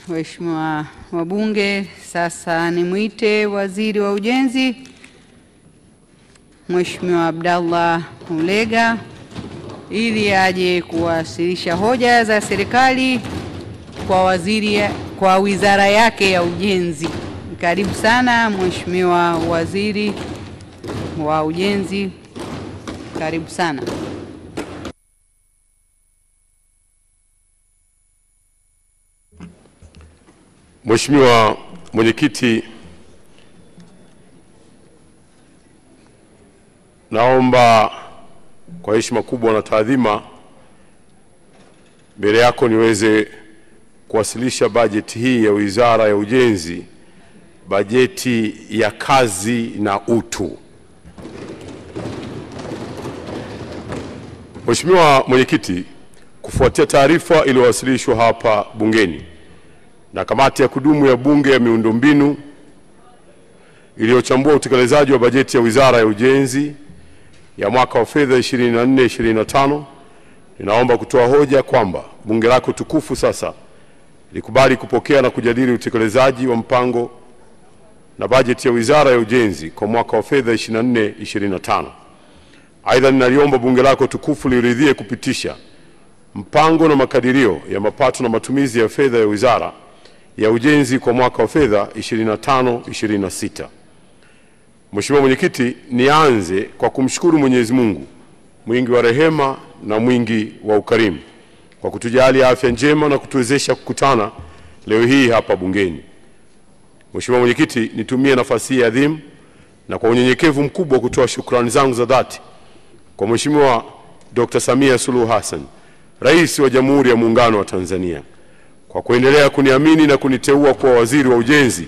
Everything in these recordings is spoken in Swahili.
Waheshimiwa wabunge, sasa nimwite Waziri wa Ujenzi Mheshimiwa Abdallah Ulega ili aje kuwasilisha hoja za serikali kwa wizara yake ya ujenzi. Karibu sana Mheshimiwa Waziri wa Ujenzi. Karibu sana. Mheshimiwa Mwenyekiti, naomba kwa heshima kubwa na taadhima mbele yako niweze kuwasilisha bajeti hii ya Wizara ya Ujenzi, bajeti ya kazi na utu. Mheshimiwa Mwenyekiti, kufuatia taarifa iliyowasilishwa hapa bungeni na kamati ya kudumu ya Bunge ya miundombinu iliyochambua utekelezaji wa bajeti ya Wizara ya Ujenzi ya mwaka wa fedha 24-25, ninaomba kutoa hoja kwamba bunge lako tukufu sasa likubali kupokea na kujadili utekelezaji wa mpango na bajeti ya Wizara ya Ujenzi kwa mwaka wa fedha 24-25. Aidha, ninaliomba bunge lako tukufu liridhie kupitisha mpango na makadirio ya mapato na matumizi ya fedha ya Wizara ya Ujenzi kwa mwaka wa fedha 25-26. Mheshimiwa Mwenyekiti, nianze kwa kumshukuru Mwenyezi Mungu mwingi wa rehema na mwingi wa ukarimu kwa kutujalia afya njema na kutuwezesha kukutana leo hii hapa bungeni. Mheshimiwa Mwenyekiti, nitumie nafasi hii adhimu na kwa unyenyekevu mkubwa kutoa shukrani zangu za dhati kwa Mheshimiwa Dr. Samia Suluhu Hassan, Rais wa Jamhuri ya Muungano wa Tanzania, kwa kuendelea kuniamini na kuniteua kuwa Waziri wa Ujenzi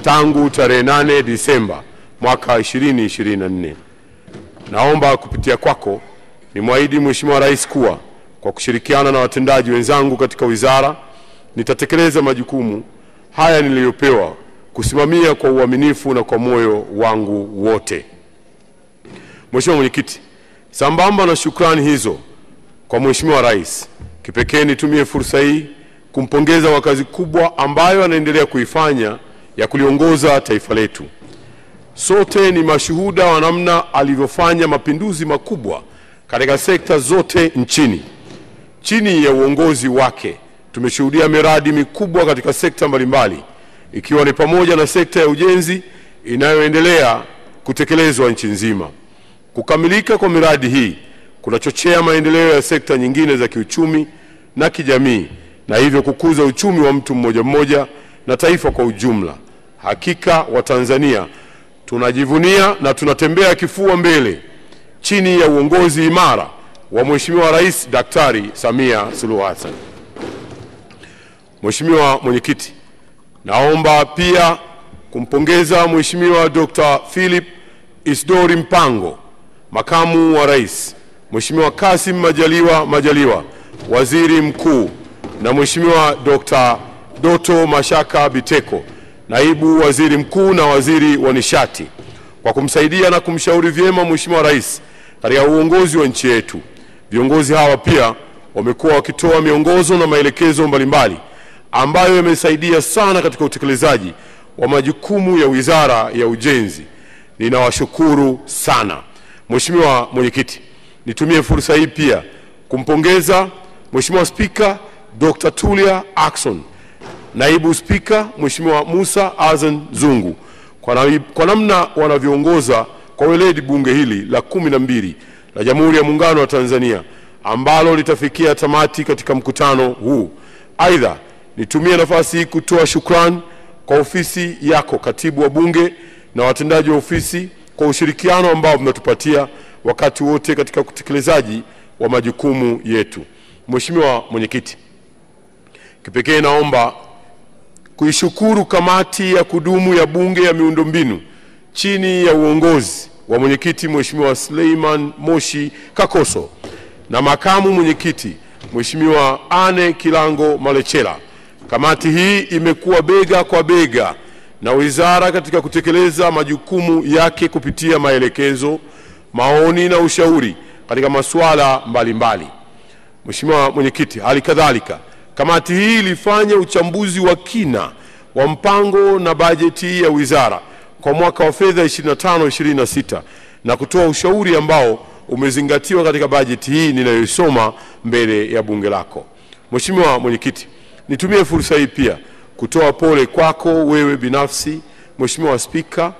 tangu tarehe 8 Disemba mwaka 2024. Naomba kupitia kwako nimwahidi Mheshimiwa Rais kuwa kwa kushirikiana na watendaji wenzangu katika wizara nitatekeleza majukumu haya niliyopewa kusimamia kwa uaminifu na kwa moyo wangu wote. Mheshimiwa Mwenyekiti, sambamba na shukrani hizo kwa Mheshimiwa Rais, kipekee nitumie fursa hii kumpongeza kwa kazi kubwa ambayo anaendelea kuifanya ya kuliongoza taifa letu. Sote ni mashuhuda wa namna alivyofanya mapinduzi makubwa katika sekta zote nchini. Chini ya uongozi wake tumeshuhudia miradi mikubwa katika sekta mbalimbali, ikiwa ni pamoja na sekta ya ujenzi inayoendelea kutekelezwa nchi nzima. Kukamilika kwa miradi hii kunachochea maendeleo ya sekta nyingine za kiuchumi na kijamii, na hivyo kukuza uchumi wa mtu mmoja mmoja na taifa kwa ujumla. Hakika wa Tanzania tunajivunia na tunatembea kifua mbele chini ya uongozi imara wa Mheshimiwa Rais Daktari Samia Suluhu Hassan. Mheshimiwa Mwenyekiti, naomba pia kumpongeza Mheshimiwa Dr. Philip Isdori Mpango, Makamu wa Rais, Mheshimiwa Kassim Majaliwa, Waziri Mkuu, na Mheshimiwa Dr. Doto Mashaka Biteko, Naibu Waziri Mkuu na Waziri wa Nishati, kwa kumsaidia na kumshauri vyema Mheshimiwa Rais katika uongozi wa nchi yetu. Viongozi hawa pia wamekuwa wakitoa miongozo na maelekezo mbalimbali ambayo yamesaidia sana katika utekelezaji wa majukumu ya Wizara ya Ujenzi. Ninawashukuru sana. Mheshimiwa Mwenyekiti, nitumie fursa hii pia kumpongeza Mheshimiwa Spika Dr. Tulia Ackson, Naibu Spika Mheshimiwa Musa Azan Zungu kwa namna wanavyoongoza kwa weledi bunge hili la 12 la Jamhuri ya Muungano wa Tanzania ambalo litafikia tamati katika mkutano huu. Aidha, nitumie nafasi hii kutoa shukrani kwa ofisi yako Katibu wa Bunge na watendaji wa ofisi kwa ushirikiano ambao mnatupatia wakati wote katika utekelezaji wa majukumu yetu. Mheshimiwa Mwenyekiti, kipekee naomba kuishukuru kamati ya kudumu ya Bunge ya miundombinu chini ya uongozi wa Mwenyekiti Mheshimiwa Suleiman Moshi Kakoso na Makamu Mwenyekiti Mheshimiwa Anne Kilango Malechela. Kamati hii imekuwa bega kwa bega na wizara katika kutekeleza majukumu yake kupitia maelekezo, maoni na ushauri katika masuala mbalimbali. Mheshimiwa Mwenyekiti, hali kadhalika kamati hii ilifanya uchambuzi wa kina wa mpango na bajeti ya wizara kwa mwaka wa fedha 25-26 na kutoa ushauri ambao umezingatiwa katika bajeti hii ninayoisoma mbele ya bunge lako. Mheshimiwa Mwenyekiti, nitumie fursa hii pia kutoa pole kwako wewe binafsi, Mheshimiwa Spika,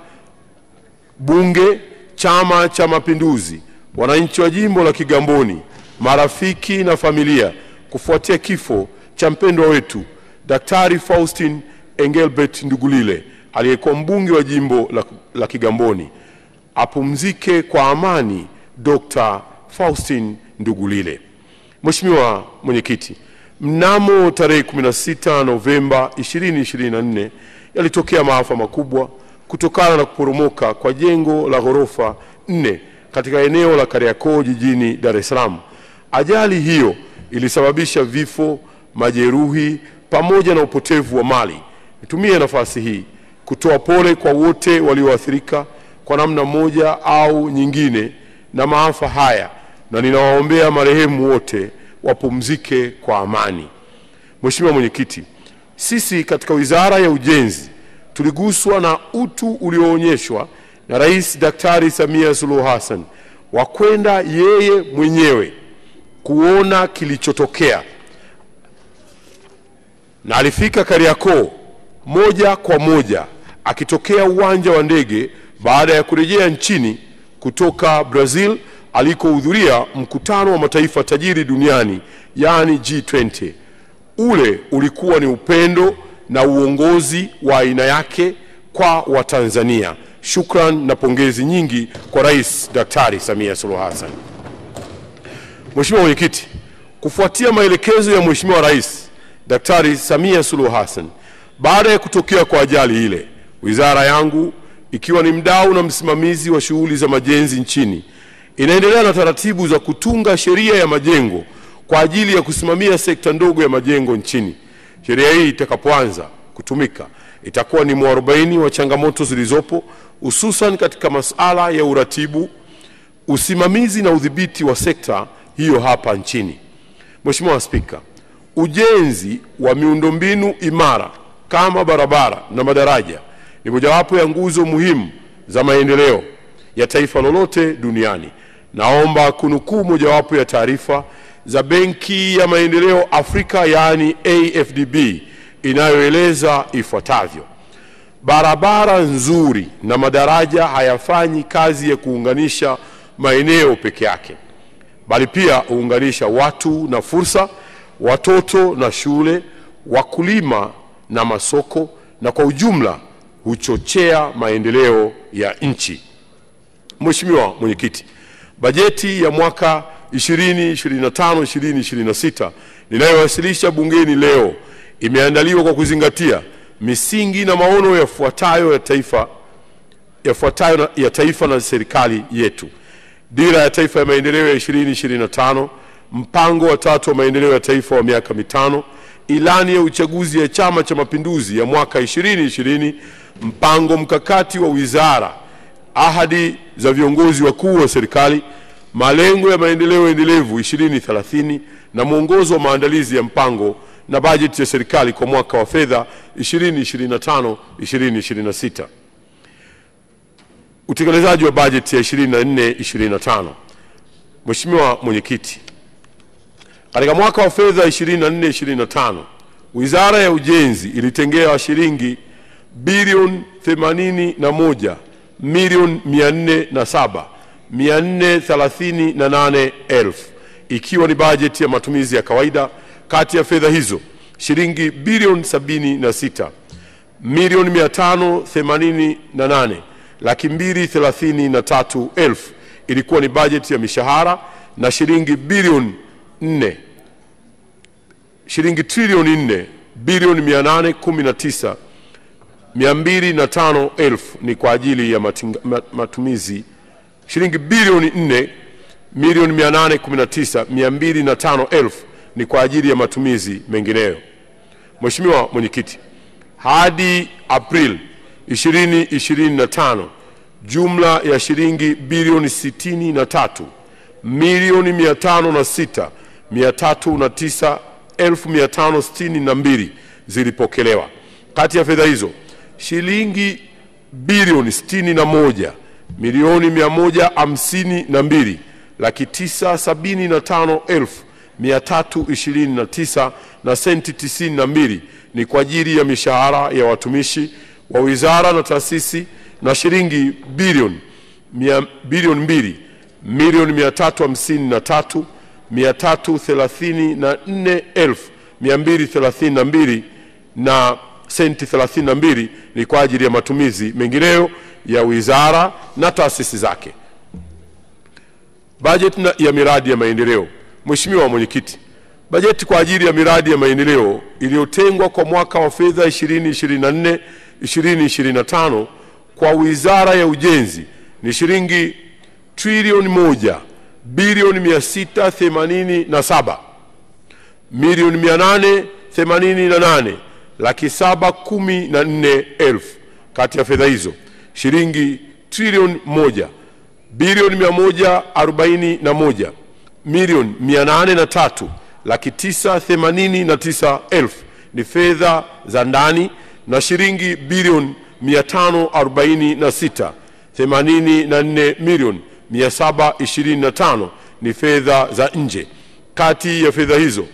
Bunge, Chama cha Mapinduzi, wananchi wa jimbo la Kigamboni, marafiki na familia kufuatia kifo cha mpendwa wetu Daktari Faustin Engelbert Ndugulile aliyekuwa mbunge wa jimbo la Kigamboni. Apumzike kwa amani Dr. Faustin Ndugulile. Mheshimiwa Mwenyekiti, mnamo tarehe 16 Novemba 2024 yalitokea maafa makubwa kutokana na kuporomoka kwa jengo la ghorofa 4 katika eneo la Kariakoo jijini Dar es Salaam. Ajali hiyo ilisababisha vifo, majeruhi pamoja na upotevu wa mali. Nitumie nafasi hii kutoa pole kwa wote walioathirika kwa namna moja au nyingine na maafa haya, na ninawaombea marehemu wote wapumzike kwa amani. Mheshimiwa Mwenyekiti, sisi katika Wizara ya Ujenzi tuliguswa na utu ulioonyeshwa na Rais Daktari Samia Suluhu Hassan wa kwenda yeye mwenyewe kuona kilichotokea, na alifika Kariakoo moja kwa moja akitokea uwanja wa ndege baada ya kurejea nchini kutoka Brazil alikohudhuria mkutano wa mataifa tajiri duniani, yani G20. Ule ulikuwa ni upendo na uongozi wa aina yake kwa Watanzania. Shukran na pongezi nyingi kwa Rais Daktari Samia Suluhu Hassan. Mheshimiwa Mwenyekiti, kufuatia maelekezo ya Mheshimiwa Rais Daktari Samia Suluhu Hassan, baada ya kutokea kwa ajali ile, wizara yangu ikiwa ni mdau na msimamizi wa shughuli za majenzi nchini inaendelea na taratibu za kutunga sheria ya majengo kwa ajili ya kusimamia sekta ndogo ya majengo nchini. Sheria hii itakapoanza kutumika itakuwa ni mwarobaini wa changamoto zilizopo, hususan katika masuala ya uratibu, usimamizi na udhibiti wa sekta hiyo hapa nchini. Mheshimiwa Spika, ujenzi wa miundombinu imara kama barabara na madaraja ni mojawapo ya nguzo muhimu za maendeleo ya taifa lolote duniani. Naomba kunukuu mojawapo ya taarifa za Benki ya Maendeleo Afrika, yani AFDB, inayoeleza ifuatavyo: barabara nzuri na madaraja hayafanyi kazi ya kuunganisha maeneo peke yake, bali pia huunganisha watu na fursa, watoto na shule, wakulima na masoko, na kwa ujumla huchochea maendeleo ya nchi. Mheshimiwa Mwenyekiti, bajeti ya mwaka 2025-2026 ninayowasilisha bungeni leo imeandaliwa kwa kuzingatia misingi na maono yafuatayo ya taifa na serikali yetu: Dira ya Taifa ya Maendeleo ya 2025, Mpango wa 3 wa Maendeleo ya Taifa wa miaka 5, Ilani ya Uchaguzi ya Chama cha Mapinduzi ya mwaka 2020, Mpango Mkakati wa Wizara, Ahadi za Viongozi Wakuu wa Serikali, Malengo ya Maendeleo Endelevu 2030 na Mwongozo wa Maandalizi ya Mpango na Bajeti ya Serikali kwa mwaka wa fedha 2025-2026. Utekelezaji wa bajeti ya 24-25. Mheshimiwa Mwenyekiti, katika mwaka wa fedha 24-25 Wizara ya Ujenzi ilitengea shilingi bilioni 81,407,438 ikiwa ni bajeti ya matumizi ya kawaida. Kati ya fedha hizo shilingi bilioni 76,588,233,000 ilikuwa ni bajeti ya mishahara, na shilingi trilioni 4 bilioni 819,205,000 ni kwa ajili ya matumizi. Shilingi bilioni 4 milioni 819,205,000 ni kwa ajili ya matumizi mengineyo. Mheshimiwa Mwenyekiti, hadi Aprili 2025 jumla ya shilingi bilioni 63 milioni 506,309 1562 zilipokelewa. Kati ya fedha hizo shilingi bilioni 61 milioni 152 laki 975,329 na senti 92 ni kwa ajili ya mishahara ya watumishi wa wizara na taasisi, na shilingi bilioni 2 milioni 353,334,232 na senti 32 ni kwa ajili ya matumizi mengineyo ya wizara na taasisi zake. Bajeti ya miradi ya maendeleo. Mheshimiwa Mwenyekiti, bajeti kwa ajili ya miradi ya maendeleo iliyotengwa kwa mwaka wa fedha 2024-2025 kwa Wizara ya Ujenzi ni shilingi trilioni 1 bilioni 687 milioni 888 laki 714,000. Kati ya fedha hizo shilingi trilioni 1 bilioni 141 milioni 803 laki 989,000 ni fedha za ndani, na shilingi bilioni 546 milioni 725 ni fedha za nje. Kati ya fedha hizo,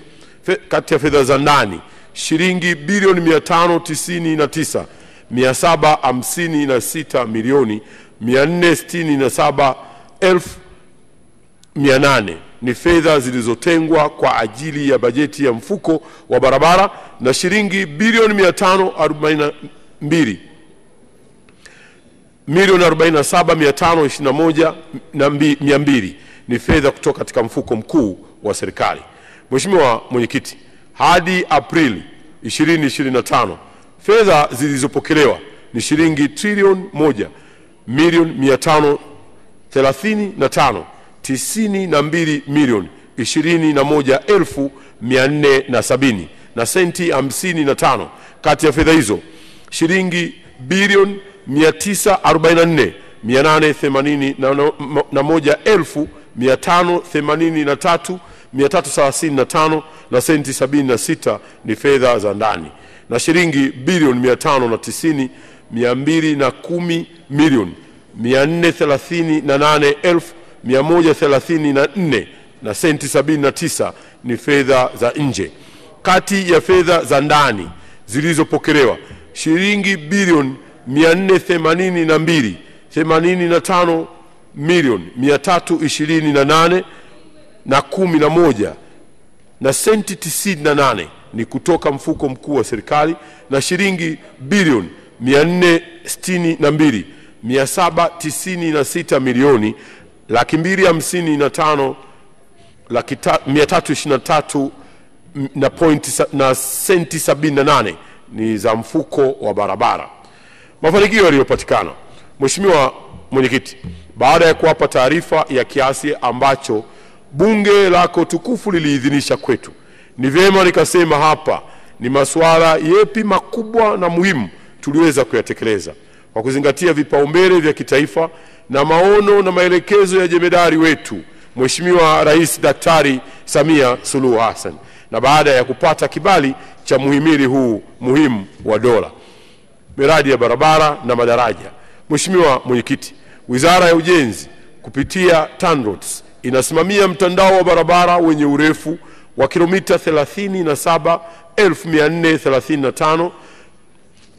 kati ya fedha za ndani shilingi bilioni 599,756 milioni 467,800 ni fedha zilizotengwa kwa ajili ya bajeti ya mfuko wa barabara, na shilingi bilioni 542 milioni 47,521,200 ni fedha kutoka katika mfuko mkuu wa serikali. Mheshimiwa Mwenyekiti, hadi Aprili 2025 fedha zilizopokelewa ni shilingi trilioni 1 milioni 535,92 milioni 21,470 na senti 55. Kati ya fedha hizo shilingi bilioni 944,881,583,335 na senti 76 ni fedha za ndani, na shilingi bilioni 590,210 milioni 438,134 na senti 79 ni fedha za nje. Kati ya fedha za ndani zilizopokelewa shilingi bilioni 482,85 milioni 328 na 11 na senti 98 ni kutoka mfuko mkuu wa serikali, na shilingi bilioni 462,796 milioni laki 255,323 na senti 78 ni za mfuko wa barabara. Mafanikio yaliyopatikana. Mheshimiwa Mwenyekiti, baada ya kuwapa taarifa ya kiasi ambacho bunge lako tukufu liliidhinisha kwetu, ni vyema nikasema hapa ni masuala yepi makubwa na muhimu tuliweza kuyatekeleza kwa kuzingatia vipaumbele vya kitaifa na maono na maelekezo ya jemedari wetu Mheshimiwa Rais Daktari Samia Suluhu Hassan, na baada ya kupata kibali cha muhimili huu muhimu wa dola. Miradi ya barabara na madaraja. Mheshimiwa Mwenyekiti, Wizara ya Ujenzi kupitia TANROADS inasimamia mtandao wa barabara wenye urefu wa kilomita 37,435.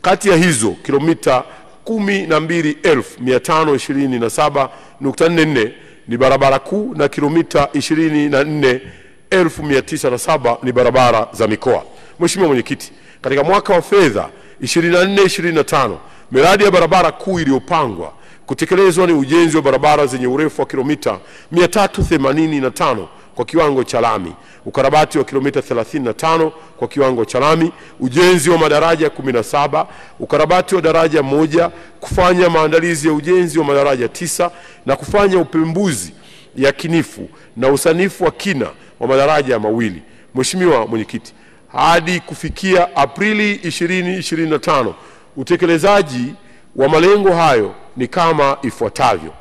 Kati ya hizo kilomita 12,527.44 ni barabara kuu na kilomita 24,907 ni barabara za mikoa. Mheshimiwa Mwenyekiti, katika mwaka wa fedha 24-25 miradi ya barabara kuu iliyopangwa kutekelezwa ni ujenzi wa barabara zenye urefu wa kilomita 385 kwa kiwango cha lami, ukarabati wa kilomita 35 kwa kiwango cha lami, ujenzi wa madaraja 17, ukarabati wa daraja 1, kufanya maandalizi ya ujenzi wa madaraja 9 na kufanya upembuzi yakinifu na usanifu wa kina wa madaraja mawili. Mheshimiwa Mwenyekiti, hadi kufikia Aprili 2025 utekelezaji wa malengo hayo ni kama ifuatavyo: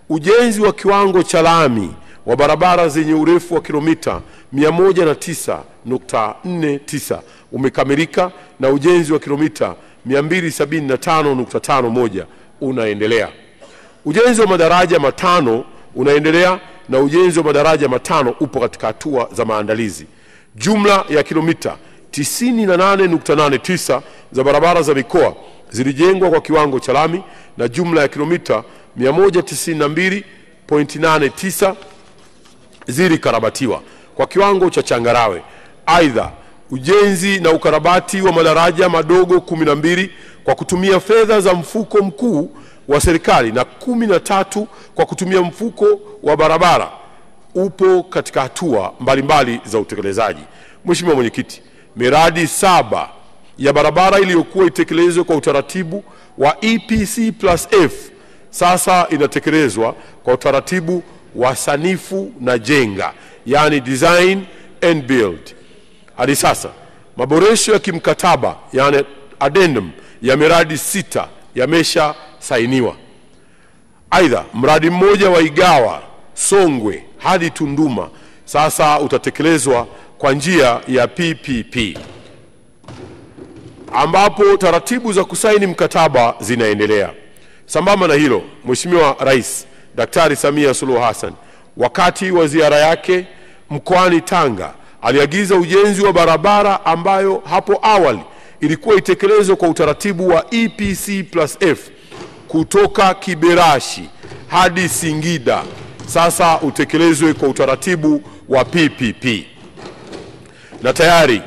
ujenzi wa kiwango cha lami wa barabara zenye urefu wa kilomita 109.49 umekamilika na ujenzi wa kilomita 275.51 unaendelea. Ujenzi wa madaraja matano unaendelea na ujenzi wa madaraja matano upo katika hatua za maandalizi. Jumla ya kilomita 98.89 za barabara za mikoa zilijengwa kwa kiwango cha lami na jumla ya kilomita 192.89 zilikarabatiwa kwa kiwango cha changarawe. Aidha, ujenzi na ukarabati wa madaraja madogo 12 kwa kutumia fedha za mfuko mkuu wa serikali na 13 kwa kutumia mfuko wa barabara upo katika hatua mbalimbali za utekelezaji. Mheshimiwa Mwenyekiti, miradi 7 ya barabara iliyokuwa itekelezwe kwa utaratibu wa EPC+F sasa inatekelezwa kwa utaratibu wa sanifu na jenga, yani design and build. Hadi sasa maboresho ya kimkataba, yani addendum, ya miradi 6 yamesha sainiwa. Aidha, mradi mmoja wa Igawa Songwe hadi Tunduma sasa utatekelezwa kwa njia ya PPP, ambapo taratibu za kusaini mkataba zinaendelea. Sambamba na hilo, Mheshimiwa Rais Daktari Samia Suluhu Hassan wakati wa ziara yake mkoani Tanga aliagiza ujenzi wa barabara ambayo hapo awali ilikuwa itekelezwe kwa utaratibu wa EPC+F kutoka Kiberashi hadi Singida sasa utekelezwe kwa utaratibu wa PPP. Na tayari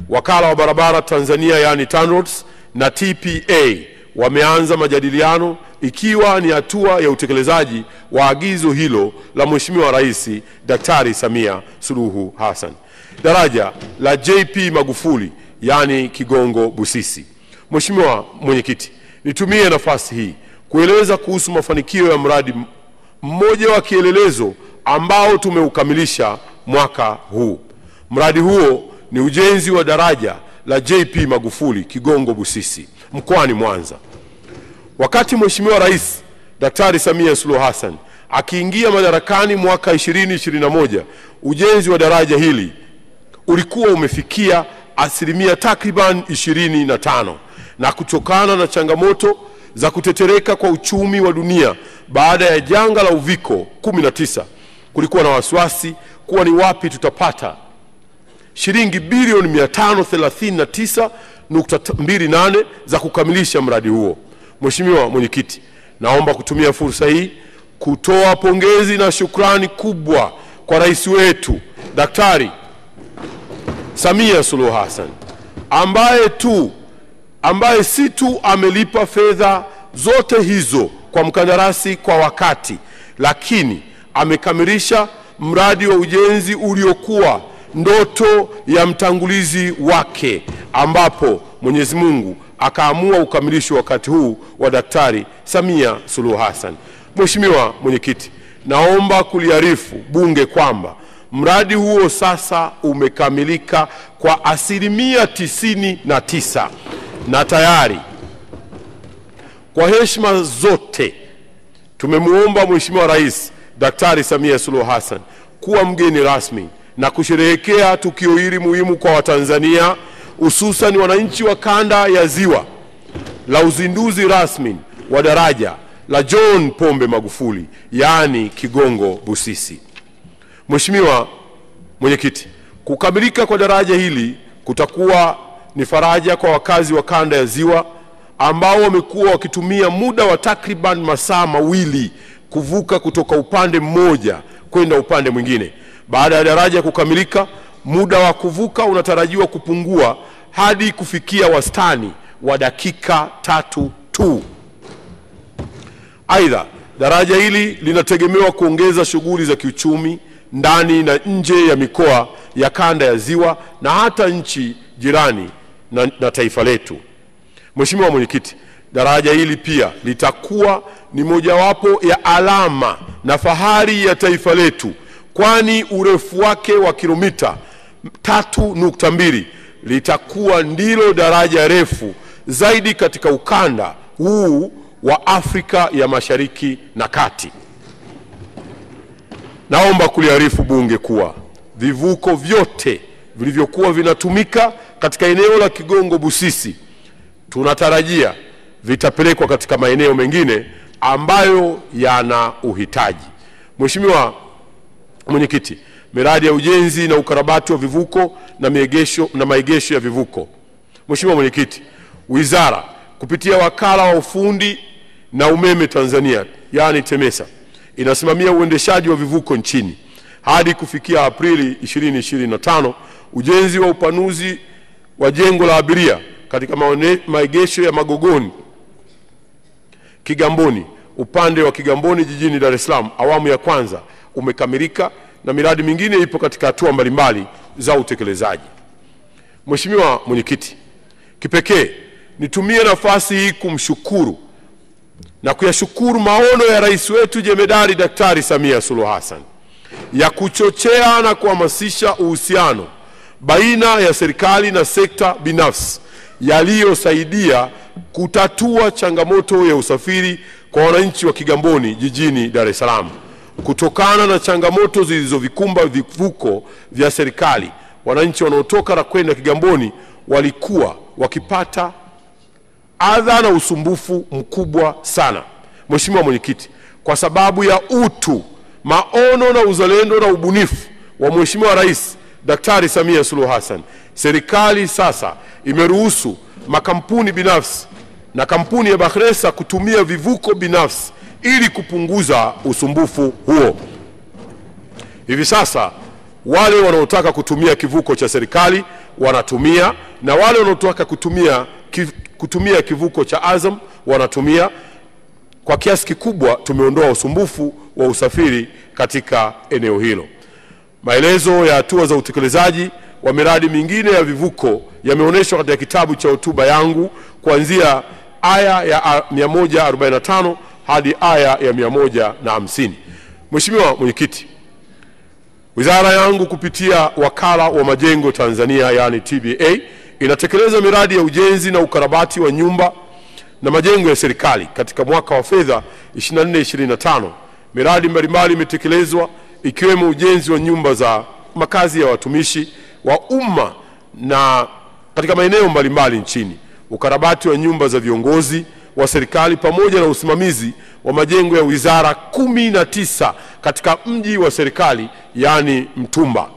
wakala wa barabara Tanzania, yani TANROADS, na TPA wameanza majadiliano ikiwa ni hatua ya utekelezaji wa agizo hilo la Mheshimiwa Rais Daktari Samia Suluhu Hassan. Daraja la JP Magufuli, yani Kigongo Busisi. Mheshimiwa Mwenyekiti, nitumie nafasi hii kueleza kuhusu mafanikio ya mradi mmoja wa kielelezo ambao tumeukamilisha mwaka huu. Mradi huo ni ujenzi wa daraja la JP Magufuli Kigongo Busisi mkoani Mwanza. Wakati Mheshimiwa Rais Daktari Samia Suluhu Hassan akiingia madarakani mwaka 2021, ujenzi wa daraja hili ulikuwa umefikia asilimia takriban 25, na kutokana na changamoto za kutetereka kwa uchumi wa dunia baada ya janga la Uviko 19, kulikuwa na wasiwasi kuwa ni wapi tutapata shilingi bilioni 539.28 za kukamilisha mradi huo. Mheshimiwa Mwenyekiti, naomba kutumia fursa hii kutoa pongezi na shukrani kubwa kwa rais wetu Daktari Samia Suluhu Hassan ambaye si tu amelipa fedha zote hizo kwa mkandarasi kwa wakati, lakini amekamilisha mradi wa ujenzi uliokuwa ndoto ya mtangulizi wake, ambapo Mwenyezi Mungu akaamua ukamilisho wakati huu wa Daktari Samia Suluhu Hassan. Mheshimiwa Mwenyekiti, naomba kuliarifu Bunge kwamba mradi huo sasa umekamilika kwa asilimia 99 na tayari kwa heshima zote tumemuomba Mheshimiwa Rais Daktari Samia Suluhu Hassan kuwa mgeni rasmi na kusherehekea tukio hili muhimu kwa Watanzania, hususan wananchi wa kanda ya Ziwa, la uzinduzi rasmi wa daraja la John Pombe Magufuli, yani Kigongo Busisi. Mheshimiwa Mwenyekiti, kukamilika kwa daraja hili kutakuwa ni faraja kwa wakazi wa kanda ya Ziwa ambao wamekuwa wakitumia muda wa takriban masaa mawili kuvuka kutoka upande mmoja kwenda upande mwingine. Baada ya daraja kukamilika, muda wa kuvuka unatarajiwa kupungua hadi kufikia wastani wa dakika 3 tu. Aidha, daraja hili linategemewa kuongeza shughuli za kiuchumi ndani na nje ya mikoa ya kanda ya Ziwa na hata nchi jirani na taifa letu. Mheshimiwa Mwenyekiti, daraja hili pia litakuwa ni mojawapo ya alama na fahari ya taifa letu, kwani urefu wake wa kilomita 3.2 litakuwa ndilo daraja refu zaidi katika ukanda huu wa Afrika ya Mashariki na Kati. Naomba kuliarifu Bunge kuwa vivuko vyote vilivyokuwa vinatumika katika eneo la Kigongo Busisi tunatarajia vitapelekwa katika maeneo mengine ambayo yana uhitaji. Mheshimiwa Mwenyekiti, miradi ya ujenzi na ukarabati wa vivuko na maegesho ya vivuko. Mheshimiwa Mwenyekiti, wizara kupitia wakala wa ufundi na umeme Tanzania yani TEMESA inasimamia uendeshaji wa vivuko nchini. Hadi kufikia Aprili 2025, ujenzi wa upanuzi wa jengo la abiria katika maegesho ya Magogoni Kigamboni upande wa Kigamboni jijini Dar es Salaam awamu ya kwanza umekamilika na miradi mingine ipo katika hatua mbalimbali za utekelezaji. Mheshimiwa Mwenyekiti, kipekee nitumie nafasi hii kumshukuru na kuyashukuru maono ya rais wetu Jemedari Daktari Samia Suluhu Hassan ya kuchochea na kuhamasisha uhusiano baina ya serikali na sekta binafsi yaliyosaidia kutatua changamoto ya usafiri kwa wananchi wa Kigamboni jijini Dar es Salaam. Kutokana na changamoto zilizovikumba vivuko vya serikali, wananchi wanaotoka na kwenda Kigamboni walikuwa wakipata adha na usumbufu mkubwa sana. Mheshimiwa Mwenyekiti, kwa sababu ya utu, maono na uzalendo na ubunifu wa Mheshimiwa Rais Daktari Samia Suluhu Hassan, serikali sasa imeruhusu makampuni binafsi na kampuni ya Bakhresa kutumia vivuko binafsi ili kupunguza usumbufu huo. Hivi sasa wale wanaotaka kutumia kivuko cha serikali wanatumia, na wale wanaotaka kutumia kivuko cha Azam wanatumia. Kwa kiasi kikubwa tumeondoa usumbufu wa usafiri katika eneo hilo. Maelezo ya hatua za utekelezaji wa miradi mingine ya vivuko yameonyeshwa katika kitabu cha hotuba yangu kuanzia aya ya 145 hadi aya ya 150. Mheshimiwa Mwenyekiti, wizara yangu kupitia wakala wa majengo Tanzania yani TBA inatekeleza miradi ya ujenzi na ukarabati wa nyumba na majengo ya serikali katika mwaka wa fedha 24-25. Miradi mbalimbali imetekelezwa ikiwemo ujenzi wa nyumba za makazi ya watumishi wa umma na katika maeneo mbalimbali nchini, ukarabati wa nyumba za viongozi wa serikali pamoja na usimamizi wa majengo ya wizara 19 katika mji wa serikali yani Mtumba.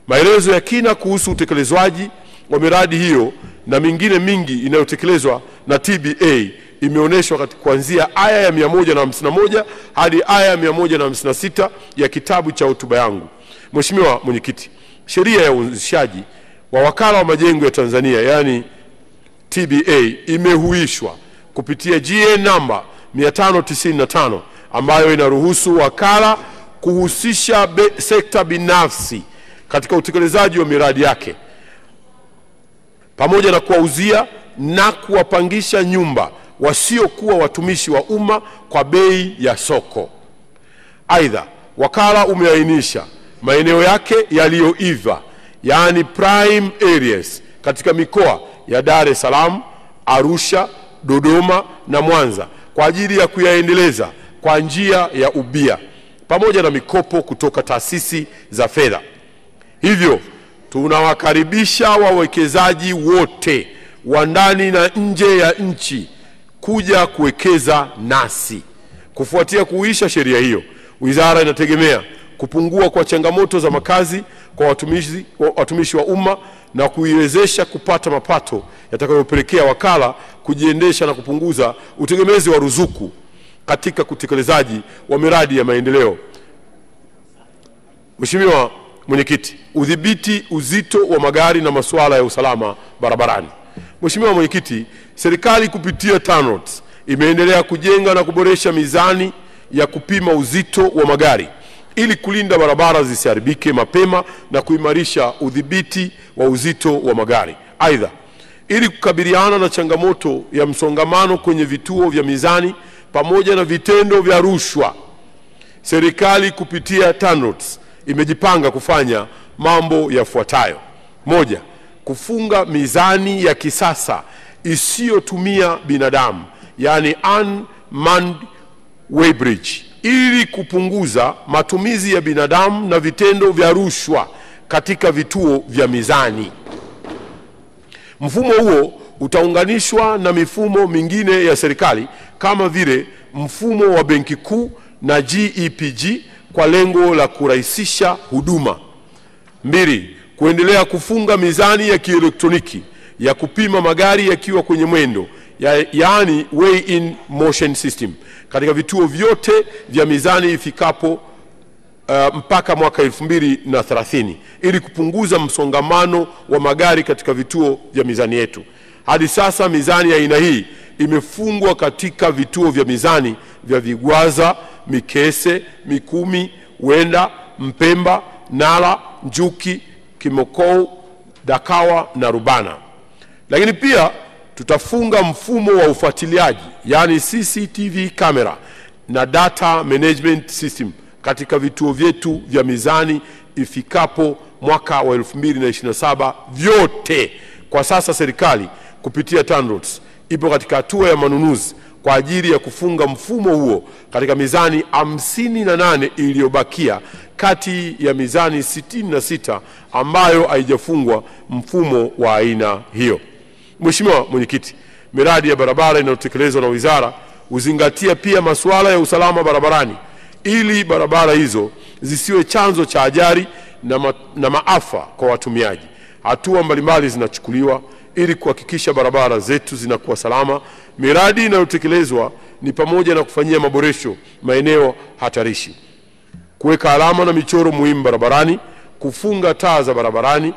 Maelezo ya kina kuhusu utekelezwaji wa miradi hiyo na mingine mingi inayotekelezwa na TBA imeonyeshwa kuanzia aya ya 151 hadi aya ya 156 ya kitabu cha hotuba yangu. Mheshimiwa Mwenyekiti, sheria ya uanzishaji wa wakala wa majengo ya Tanzania yani TBA imehuishwa kupitia GN namba 595 ambayo inaruhusu wakala kuhusisha sekta binafsi katika utekelezaji wa miradi yake pamoja na kuwauzia na kuwapangisha nyumba wasiokuwa watumishi wa umma kwa bei ya soko. Aidha, wakala umeainisha maeneo yake yaliyoiva yani prime areas katika mikoa ya Dar es Salaam, Arusha, Dodoma na Mwanza kwa ajili ya kuyaendeleza kwa njia ya ubia pamoja na mikopo kutoka taasisi za fedha. Hivyo tunawakaribisha wawekezaji wote wa ndani na nje ya nchi kuja kuwekeza nasi. Kufuatia kuisha sheria hiyo, wizara inategemea kupungua kwa changamoto za makazi kwa watumishi wa umma na kuiwezesha kupata mapato yatakayopelekea wakala kujiendesha na kupunguza utegemezi wa ruzuku katika utekelezaji wa miradi ya maendeleo. Mheshimiwa Mwenyekiti, udhibiti uzito wa magari na masuala ya usalama barabarani. Mheshimiwa Mwenyekiti, serikali kupitia TANROADS imeendelea kujenga na kuboresha mizani ya kupima uzito wa magari ili kulinda barabara zisiharibike mapema na kuimarisha udhibiti wa uzito wa magari. Aidha, ili kukabiliana na changamoto ya msongamano kwenye vituo vya mizani pamoja na vitendo vya rushwa, serikali kupitia TANROADS imejipanga kufanya mambo yafuatayo. Moja, kufunga mizani ya kisasa isiyotumia binadamu yani unmanned weighbridge ili kupunguza matumizi ya binadamu na vitendo vya rushwa katika vituo vya mizani. Mfumo huo utaunganishwa na mifumo mingine ya serikali kama vile mfumo wa Benki Kuu na GEPG kwa lengo la kurahisisha huduma. 2. Kuendelea kufunga mizani ya kielektroniki ya kupima magari yakiwa kwenye mwendo, yaani weigh in motion system, katika vituo vyote vya mizani ifikapo mpaka mwaka 2030 ili kupunguza msongamano wa magari katika vituo vya mizani yetu. Hadi sasa mizani ya aina hii imefungwa katika vituo vya mizani vya Vigwaza, Mikese, Mikumi, Wenda, Mpemba, Nala, Njuki, Kimokou, Dakawa na Rubana. Lakini pia tutafunga mfumo wa ufuatiliaji, yani CCTV camera na data management system katika vituo vyetu vya mizani ifikapo mwaka wa 2027 vyote. Kwa sasa serikali kupitia TANROADS ipo katika hatua ya manunuzi kwa ajili ya kufunga mfumo huo katika mizani 58 iliyobakia kati ya mizani 66 ambayo haijafungwa mfumo wa aina hiyo. Mheshimiwa Mwenyekiti, miradi ya barabara inayotekelezwa na wizara huzingatia pia masuala ya usalama barabarani ili barabara hizo zisiwe chanzo cha ajali na maafa kwa watumiaji. Hatua mbalimbali zinachukuliwa ili kuhakikisha barabara zetu zinakuwa salama. Miradi inayotekelezwa ni pamoja na kufanyia maboresho maeneo hatarishi, kuweka alama na michoro muhimu barabarani, kufunga taa za barabarani,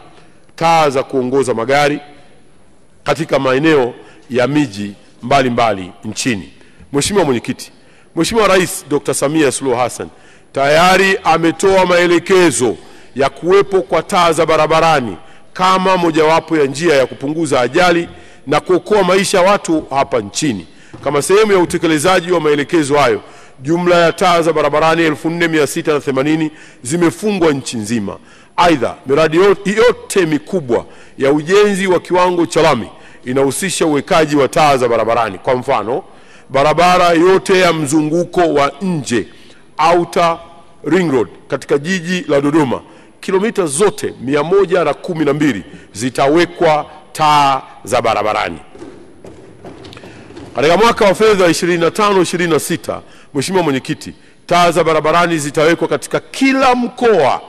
taa za kuongoza magari katika maeneo ya miji mbalimbali nchini. Mheshimiwa Mwenyekiti, Mheshimiwa Rais Dr. Samia Suluhu Hassan tayari ametoa maelekezo ya kuwepo kwa taa za barabarani kama mojawapo ya njia ya kupunguza ajali na kuokoa maisha ya watu hapa nchini. Kama sehemu ya utekelezaji wa maelekezo hayo, jumla ya taa za barabarani 4680 zimefungwa nchi nzima. Aidha, miradi yote mikubwa ya ujenzi wa kiwango cha lami inahusisha uwekaji wa taa za barabarani. Kwa mfano, barabara yote ya mzunguko wa nje Outer Ring Road katika jiji la Dodoma, kilomita zote 112 zitawekwa taa za barabarani. Katika mwaka wa fedha 25-26, Mheshimiwa Mwenyekiti, taa za barabarani zitawekwa katika kila mkoa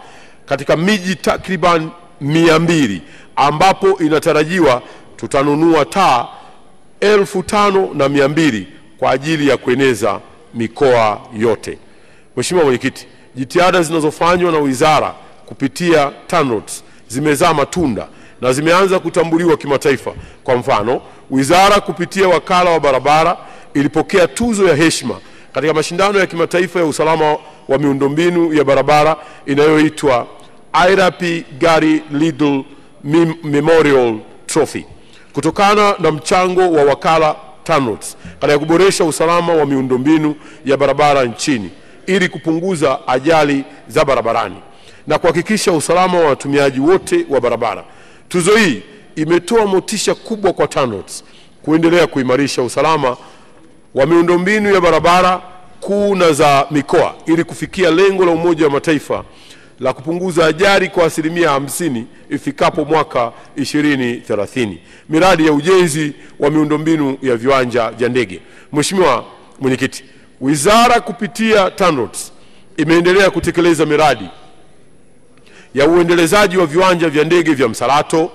katika miji takriban 200 ambapo inatarajiwa tutanunua taa 5200 kwa ajili ya kueneza mikoa yote. Mheshimiwa Mwenyekiti, jitihada zinazofanywa na wizara kupitia TANROADS zimezaa matunda na zimeanza kutambuliwa kimataifa. Kwa mfano, wizara kupitia wakala wa barabara ilipokea tuzo ya heshima katika mashindano ya kimataifa ya usalama wa miundombinu ya barabara inayoitwa IRAP Gari Lidl Memorial Trophy kutokana na mchango wa wakala TANROADS katika kuboresha usalama wa miundombinu ya barabara nchini ili kupunguza ajali za barabarani na kuhakikisha usalama wa watumiaji wote wa barabara. Tuzo hii imetoa motisha kubwa kwa TANROADS kuendelea kuimarisha usalama wa miundombinu ya barabara kuu na za mikoa ili kufikia lengo la Umoja wa Mataifa la kupunguza ajali kwa 50% ifikapo mwaka 2030. Miradi ya ujenzi wa miundombinu ya viwanja vya ndege. Mheshimiwa Mwenyekiti, wizara kupitia TANROADS imeendelea kutekeleza miradi ya uendelezaji wa viwanja vya ndege vya Msalato,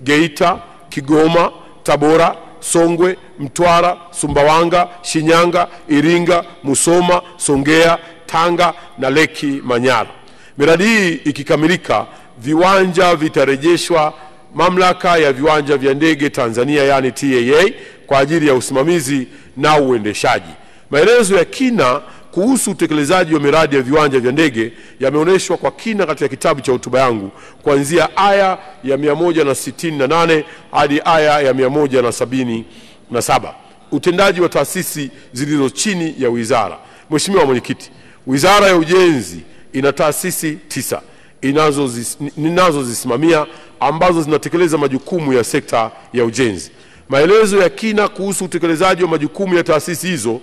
Geita, Kigoma, Tabora, Songwe, Mtwara, Sumbawanga, Shinyanga, Iringa, Musoma, Songea, Tanga na Leki Manyara. Miradi hii ikikamilika, viwanja vitarejeshwa Mamlaka ya Viwanja vya Ndege Tanzania yani TAA kwa ajili ya usimamizi na uendeshaji. Maelezo ya kina kuhusu utekelezaji wa miradi ya viwanja vya ndege yameonyeshwa kwa kina katika kitabu cha hotuba yangu kuanzia aya ya 168 hadi aya ya 177. Utendaji wa taasisi zilizo chini ya wizara. Mheshimiwa Mwenyekiti, Wizara ya Ujenzi ina taasisi 9 ninazozisimamia ambazo zinatekeleza majukumu ya sekta ya ujenzi. Maelezo ya kina kuhusu utekelezaji wa majukumu ya taasisi hizo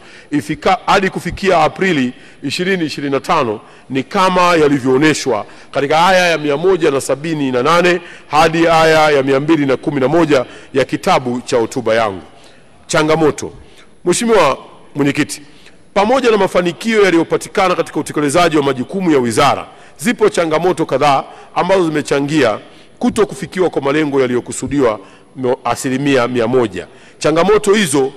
hadi kufikia Aprili 2025 ni kama yalivyoonyeshwa katika aya ya 178 hadi aya ya 211 ya kitabu cha hotuba yangu. Changamoto. Mheshimiwa Mwenyekiti, pamoja na mafanikio yaliyopatikana katika utekelezaji wa majukumu ya wizara, zipo changamoto kadhaa ambazo zimechangia kuto kufikiwa kwa malengo yaliyokusudiwa 100%. Changamoto hizo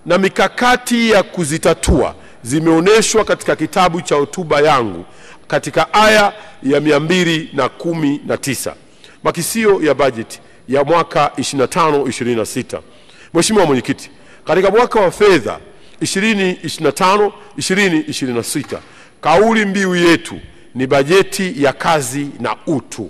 na mikakati ya kuzitatua zimeonyeshwa katika kitabu cha hotuba yangu katika aya ya 219. Makisio ya bajeti ya mwaka 25-26. Mheshimiwa Mwenyekiti, katika mwaka wa fedha 2025-2026, kauli mbiu yetu ni bajeti ya kazi na utu.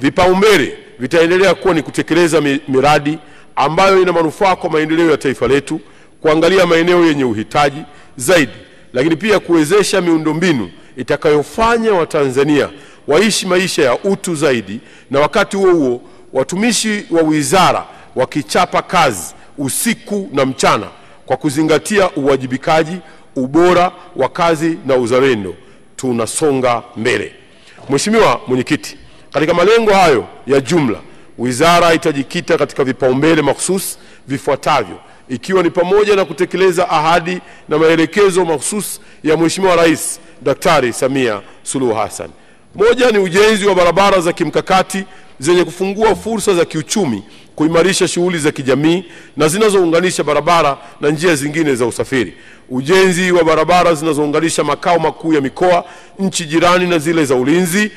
Vipaumbele vitaendelea kuwa ni kutekeleza miradi ambayo ina manufaa kwa maendeleo ya taifa letu, kuangalia maeneo yenye uhitaji zaidi, lakini pia kuwezesha miundombinu itakayofanya Watanzania waishi maisha ya utu zaidi, na wakati huo huo watumishi wa wizara wakichapa kazi usiku na mchana kwa kuzingatia uwajibikaji, ubora wa kazi na uzalendo. Tunasonga mbele. Mheshimiwa Mwenyekiti, katika malengo hayo ya jumla, wizara itajikita katika vipaumbele mahususi vifuatavyo, ikiwa ni pamoja na kutekeleza ahadi na maelekezo mahususi ya Mheshimiwa Rais Daktari Samia Suluhu Hassan. Moja ni ujenzi wa barabara za kimkakati zenye kufungua fursa za kiuchumi, kuimarisha shughuli za kijamii na zinazounganisha barabara na njia zingine za usafiri. Ujenzi wa barabara zinazounganisha makao makuu ya mikoa, nchi jirani na zile za ulinzi.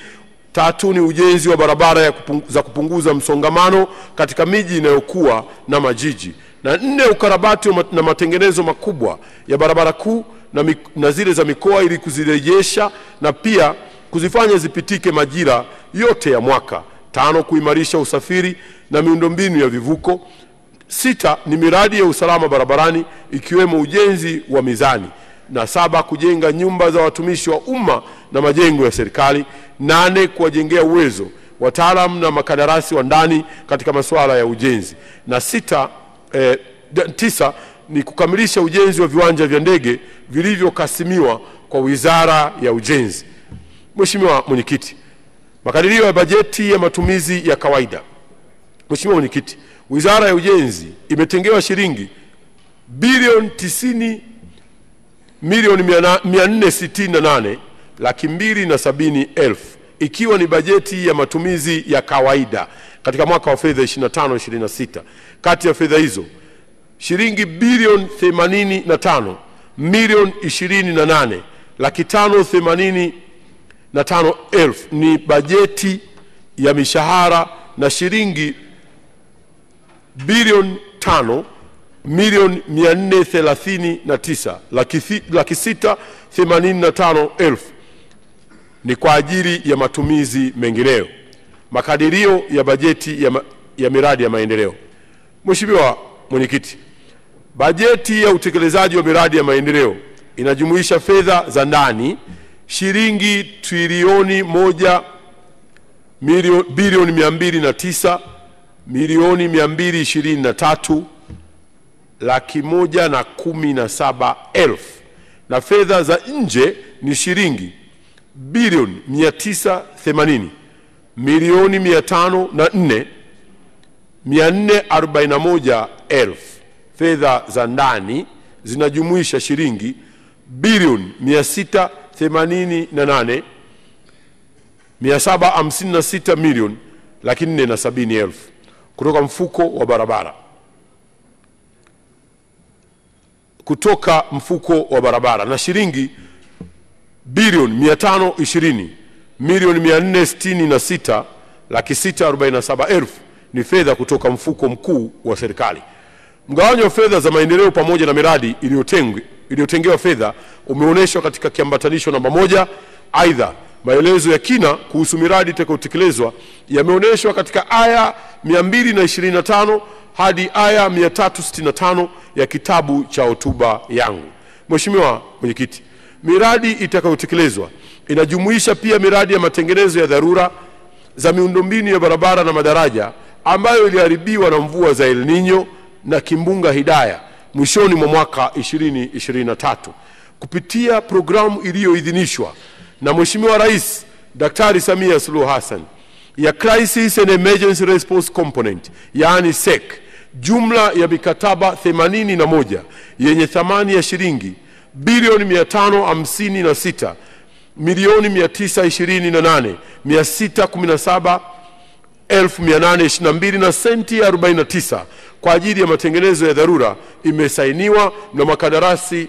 Tatu ni ujenzi wa barabara za kupunguza msongamano katika miji inayokuwa na majiji. Na nne, ukarabati na matengenezo makubwa ya barabara kuu na zile za mikoa ili kuzirejesha na pia kuzifanya zipitike majira yote ya mwaka. Tano, kuimarisha usafiri na miundombinu ya vivuko. Sita ni miradi ya usalama barabarani ikiwemo ujenzi wa mizani. Na saba, kujenga nyumba za watumishi wa umma na majengo ya serikali. Nane, kuwajengea uwezo wataalamu na makandarasi wa ndani katika masuala ya ujenzi. Na tisa ni kukamilisha ujenzi wa viwanja vya ndege vilivyokasimiwa kwa Wizara ya Ujenzi. Mheshimiwa Mwenyekiti, makadirio ya bajeti ya matumizi ya kawaida. Mheshimiwa Mwenyekiti, Wizara ya Ujenzi imetengewa shilingi bilioni 90,468,270,000 ikiwa ni bajeti ya matumizi ya kawaida katika mwaka wa fedha 25-26. Kati ya fedha hizo, shilingi bilioni 85,528,585,000 ni bajeti ya mishahara na shilingi bilioni 5,439,685,000 ni kwa ajili ya matumizi mengineyo. Makadirio ya bajeti ya miradi ya maendeleo. Mheshimiwa Mwenyekiti, bajeti ya utekelezaji wa miradi ya maendeleo inajumuisha fedha za ndani shilingi trilioni 1,209,223,117,000 na fedha za nje ni shilingi bilioni 980,504,441,000. Fedha za ndani zinajumuisha shilingi bilioni 688,756,470,000 kutoka mfuko wa barabara. Na shilingi bilioni 520,466,647,000 ni fedha kutoka mfuko mkuu wa serikali. Mgawanyo wa fedha za maendeleo pamoja na miradi iliyotengewa fedha umeonyeshwa katika kiambatanisho namba 1. Aidha, maelezo ya kina kuhusu miradi itakayotekelezwa yameonyeshwa katika aya 225 hadi aya 365 ya kitabu cha hotuba yangu. Mheshimiwa Mwenyekiti, miradi itakayotekelezwa inajumuisha pia miradi ya matengenezo ya dharura za miundombinu ya barabara na madaraja ambayo iliharibiwa na mvua za El Nino na kimbunga Hidaya mwishoni mwa mwaka 2023 kupitia programu iliyoidhinishwa na Mheshimiwa Rais Daktari Samia Suluhu Hassan ya Crisis and Emergency Response Component, yaani SEC, jumla ya mikataba 81 yenye thamani ya shilingi bilioni 556 milioni 928,617,822 na senti 49 kwa ajili ya matengenezo ya dharura imesainiwa na makandarasi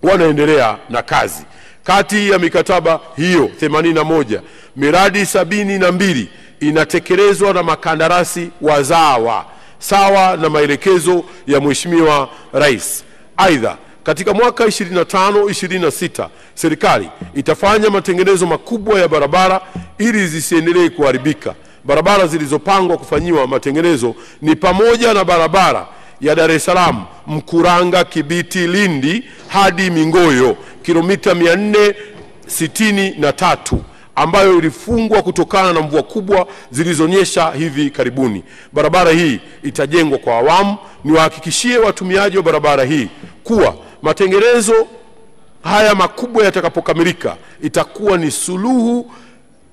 wanaendelea na kazi. Kati ya mikataba hiyo 81, miradi 72 inatekelezwa na makandarasi wazawa sawa na maelekezo ya Mheshimiwa Rais. Aidha, katika mwaka 25-26 serikali itafanya matengenezo makubwa ya barabara ili zisiendelee kuharibika. Barabara zilizopangwa kufanyiwa matengenezo ni pamoja na barabara ya Dar es Salaam Mkuranga Kibiti Lindi hadi Mingoyo kilomita 463 ambayo ilifungwa kutokana na mvua kubwa zilizonyesha hivi karibuni. Barabara hii itajengwa kwa awamu. Niwahakikishie watumiaji wa barabara hii kuwa matengenezo haya makubwa yatakapokamilika itakuwa ni suluhu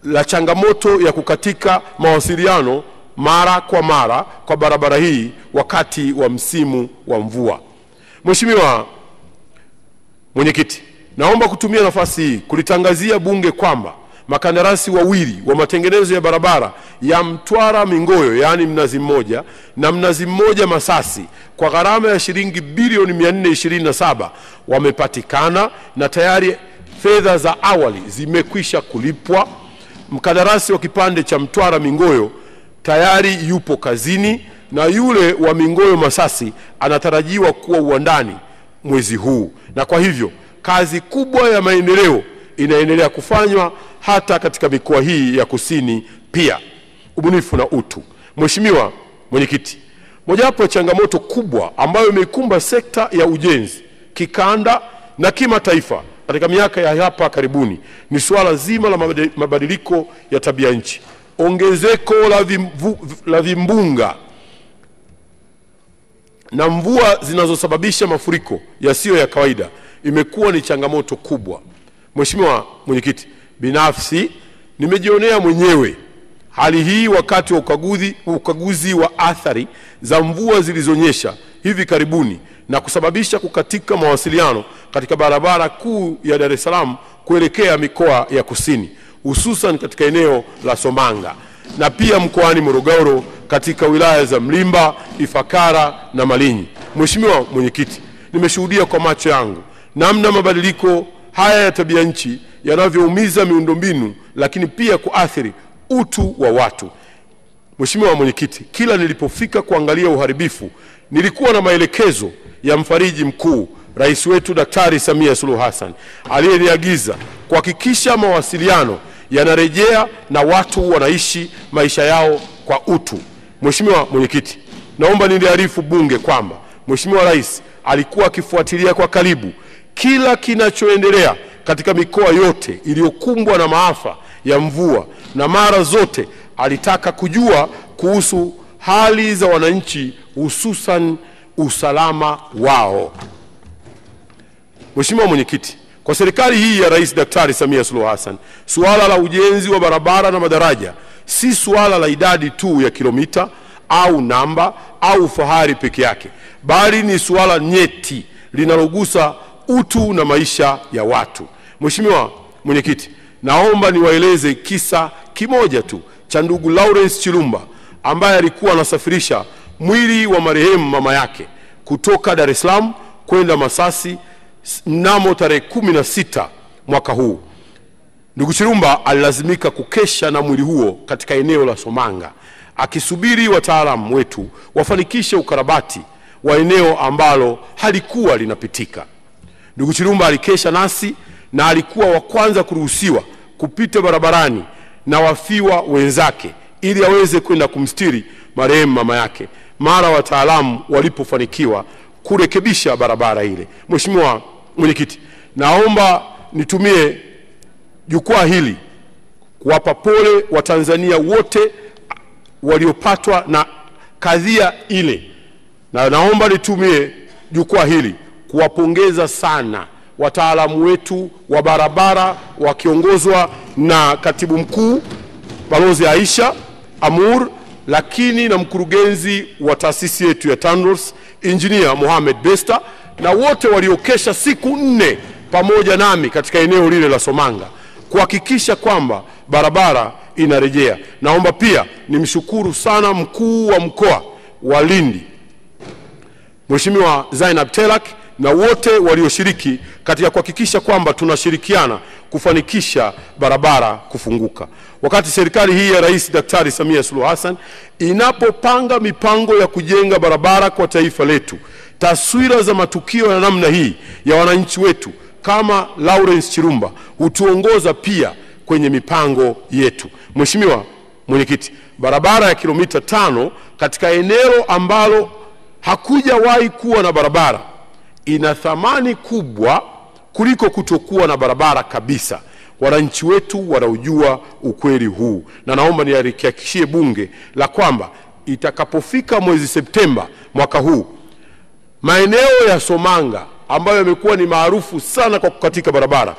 la changamoto ya kukatika mawasiliano mara kwa mara kwa barabara hii wakati wa msimu wa mvua. Mheshimiwa Mwenyekiti, naomba kutumia nafasi hii kulitangazia Bunge kwamba makandarasi wawili wa matengenezo ya barabara ya Mtwara Mingoyo, yaani Mnazi Mmoja na Mnazi Mmoja Masasi, kwa gharama ya shilingi bilioni 427 wamepatikana na tayari fedha za awali zimekwisha kulipwa. Mkandarasi wa kipande cha Mtwara Mingoyo tayari yupo kazini na yule wa Mingoyo Masasi anatarajiwa kuwa uwandani mwezi huu, na kwa hivyo kazi kubwa ya maendeleo inaendelea kufanywa hata katika mikoa hii ya kusini pia. Ubunifu na utu. Mheshimiwa Mwenyekiti, mojawapo ya changamoto kubwa ambayo imeikumba sekta ya ujenzi kikanda na kimataifa katika miaka ya hapa karibuni ni suala zima la mabadiliko ya tabia nchi. Ongezeko la vimbunga na mvua zinazosababisha mafuriko yasiyo ya kawaida imekuwa ni changamoto kubwa. Mheshimiwa Mwenyekiti, binafsi nimejionea mwenyewe hali hii wakati wa ukaguzi wa athari za mvua zilizonyesha hivi karibuni na kusababisha kukatika mawasiliano katika barabara kuu ya Dar es Salaam kuelekea mikoa ya kusini, hususan katika eneo la Somanga na pia mkoani Morogoro katika wilaya za Mlimba, Ifakara na Malinyi. Mheshimiwa Mwenyekiti, nimeshuhudia kwa macho yangu namna mabadiliko haya ya tabia nchi yanavyoumiza miundombinu lakini pia kuathiri utu wa watu. Mheshimiwa Mwenyekiti, kila nilipofika kuangalia uharibifu nilikuwa na maelekezo ya mfariji mkuu Rais wetu Daktari Samia Suluhu Hassan aliyeniagiza kuhakikisha mawasiliano yanarejea na watu wanaishi maisha yao kwa utu. Mheshimiwa Mwenyekiti, naomba niliarifu Bunge kwamba Mheshimiwa Rais alikuwa akifuatilia kwa karibu kila kinachoendelea katika mikoa yote iliyokumbwa na maafa ya mvua na mara zote alitaka kujua kuhusu hali za wananchi, hususan usalama wao. Mheshimiwa Mwenyekiti, kwa serikali hii ya Rais Daktari Samia Suluhu Hassan, suala la ujenzi wa barabara na madaraja si suala la idadi tu ya kilomita au namba au fahari peke yake, bali ni suala nyeti linalogusa utu na maisha ya watu. Mheshimiwa Mwenyekiti, naomba niwaeleze kisa kimoja tu cha ndugu Lawrence Chilumba ambaye alikuwa anasafirisha mwili wa marehemu mama yake kutoka Dar es Salaam kwenda Masasi mnamo tarehe 16 mwaka huu. Ndugu Chilumba alilazimika kukesha na mwili huo katika eneo la Somanga akisubiri wataalamu wetu wafanikishe ukarabati wa eneo ambalo halikuwa linapitika. Ndugu Chilumba alikesha nasi na alikuwa wa kwanza kuruhusiwa kupita barabarani na wafiwa wenzake ili aweze kwenda kumstiri marehemu mama yake mara wataalamu walipofanikiwa kurekebisha barabara ile. Mheshimiwa Mwenyekiti, naomba nitumie jukwaa hili kuwapa pole Watanzania wote waliopatwa na kadhia ile, na naomba nitumie jukwaa hili kuwapongeza sana wataalamu wetu wa barabara wakiongozwa na Katibu Mkuu Balozi Aisha Amur, lakini na mkurugenzi wa taasisi yetu ya TANROADS Engineer Mohamed Besta, na wote waliokesha siku 4 pamoja nami katika eneo lile la Somanga kuhakikisha kwamba barabara inarejea. Naomba pia nimshukuru sana mkuu wa mkoa wa Lindi Mheshimiwa Zainab Telak na wote walioshiriki katika kuhakikisha kwamba tunashirikiana kufanikisha barabara kufunguka. Wakati serikali hii ya Rais Daktari Samia Suluhu Hassan inapopanga mipango ya kujenga barabara kwa taifa letu, taswira za matukio ya namna hii ya wananchi wetu kama Lawrence Chirumba hutuongoza pia kwenye mipango yetu. Mheshimiwa Mwenyekiti, barabara ya kilomita 5 katika eneo ambalo hakujawahi kuwa na barabara ina thamani kubwa kuliko kutokuwa na barabara kabisa. Wananchi wetu wanaujua ukweli huu, na naomba nihakikishie bunge la kwamba itakapofika mwezi Septemba mwaka huu, maeneo ya Somanga ambayo yamekuwa ni maarufu sana kwa kukatika barabara,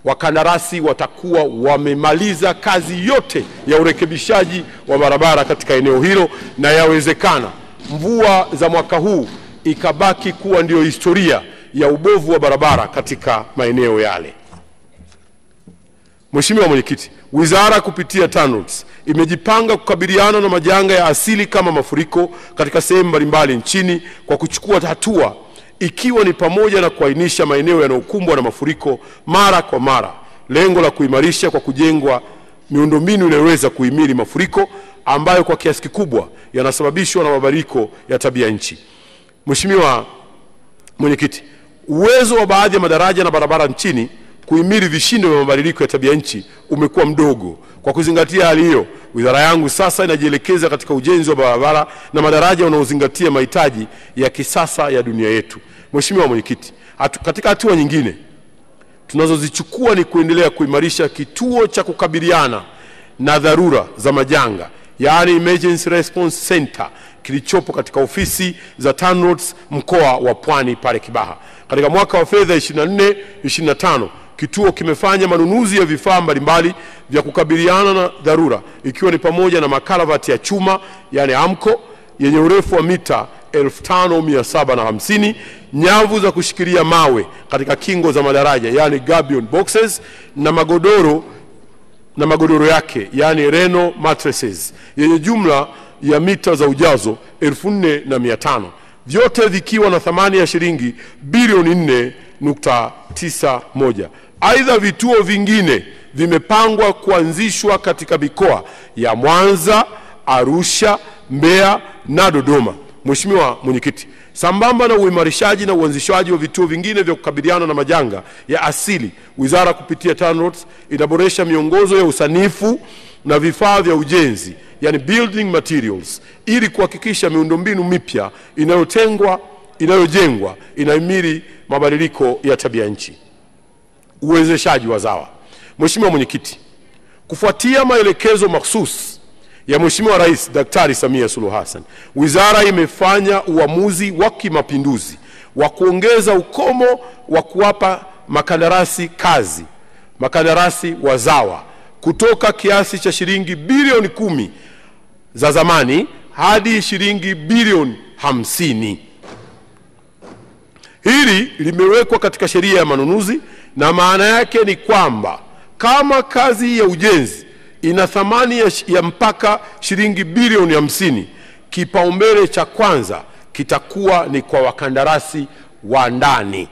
wakandarasi watakuwa wamemaliza kazi yote ya urekebishaji wa barabara katika eneo hilo, na yawezekana mvua za mwaka huu ikabaki kuwa ndio historia ya ubovu wa barabara katika maeneo yale. Mheshimiwa Mwenyekiti, wizara kupitia TANROADS imejipanga kukabiliana na majanga ya asili kama mafuriko katika sehemu mbalimbali nchini kwa kuchukua hatua, ikiwa ni pamoja na kuainisha maeneo yanayokumbwa na mafuriko mara kwa mara, lengo la kuimarisha kwa kujengwa miundombinu inayoweza kuhimili mafuriko ambayo kwa kiasi kikubwa yanasababishwa na mabadiliko ya tabia nchi. Mheshimiwa Mwenyekiti, uwezo wa baadhi ya madaraja na barabara nchini kuhimili vishindo vya mabadiliko ya tabia nchi umekuwa mdogo. Kwa kuzingatia hali hiyo, wizara yangu sasa inajielekeza katika ujenzi wa barabara na madaraja unaozingatia mahitaji ya kisasa ya dunia yetu. Mheshimiwa Mwenyekiti, katika hatua nyingine tunazozichukua ni kuendelea kuimarisha kituo cha kukabiliana na dharura za majanga, yaani Emergency Response Center, kilichopo katika ofisi za TANROADS mkoa wa Pwani pale Kibaha. Katika mwaka wa fedha 24-25 kituo kimefanya manunuzi ya vifaa mbalimbali vya kukabiliana na dharura, ikiwa ni pamoja na makaravati ya chuma yani AMCO yenye urefu wa mita 5750, nyavu za kushikilia mawe katika kingo za madaraja yani gabion boxes, na magodoro yake yani Reno mattresses yenye jumla ya mita za ujazo 4500, vyote vikiwa na thamani ya shilingi bilioni 4.91. Aidha, vituo vingine vimepangwa kuanzishwa katika mikoa ya Mwanza, Arusha, Mbeya na Dodoma. Mheshimiwa Mwenyekiti, sambamba na uimarishaji na uanzishaji wa vituo vingine vya kukabiliana na majanga ya asili, wizara kupitia TANROADS inaboresha miongozo ya usanifu na vifaa vya ujenzi yani building materials, ili kuhakikisha miundombinu mipya inayojengwa inahimili mabadiliko ya tabia nchi. Uwezeshaji wazawa. Mheshimiwa Mwenyekiti, kufuatia maelekezo mahsusi ya Mheshimiwa Rais Daktari Samia Suluhu Hassan, wizara imefanya uamuzi wa kimapinduzi wa kuongeza ukomo wa kuwapa makandarasi wazawa kutoka kiasi cha shilingi bilioni 10 za zamani hadi shilingi bilioni 50. Hili limewekwa katika sheria ya manunuzi, na maana yake ni kwamba kama kazi ya ujenzi ina thamani ya mpaka shilingi bilioni 50, kipaumbele cha kwanza kitakuwa ni kwa wakandarasi wa ndani.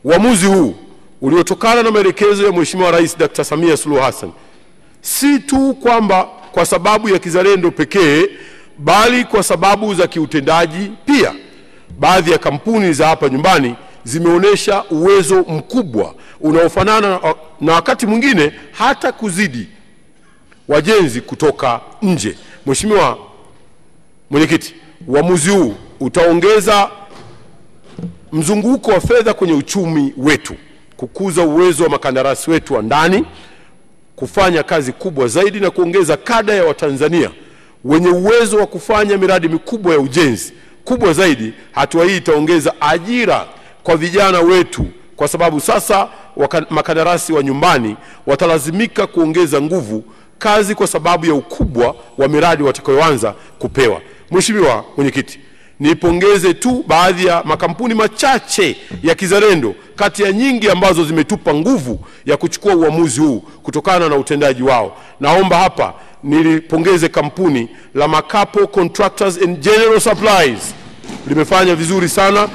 Uamuzi huu uliotokana na maelekezo ya Mheshimiwa Rais Dr. Samia Suluhu Hassan si tu kwamba kwa sababu ya kizalendo pekee, bali kwa sababu za kiutendaji pia. Baadhi ya kampuni za hapa nyumbani zimeonyesha uwezo mkubwa unaofanana na wakati mwingine hata kuzidi wajenzi kutoka nje. Mheshimiwa Mwenyekiti, uamuzi huu utaongeza mzunguko wa fedha kwenye uchumi wetu, kukuza uwezo wa makandarasi wetu wa ndani, kufanya kazi kubwa zaidi na kuongeza kada ya Watanzania wenye uwezo wa kufanya miradi mikubwa ya ujenzi kubwa zaidi. Hatua hii itaongeza ajira kwa vijana wetu, kwa sababu sasa makandarasi wa nyumbani watalazimika kuongeza nguvu kazi kwa sababu ya ukubwa wa miradi watakayoanza kupewa. Mheshimiwa Mwenyekiti, nipongeze tu baadhi ya makampuni machache ya kizalendo kati ya nyingi ambazo zimetupa nguvu ya kuchukua uamuzi huu kutokana na utendaji wao. Naomba hapa nilipongeze kampuni la Makapo Contractors and General Supplies, limefanya vizuri sana.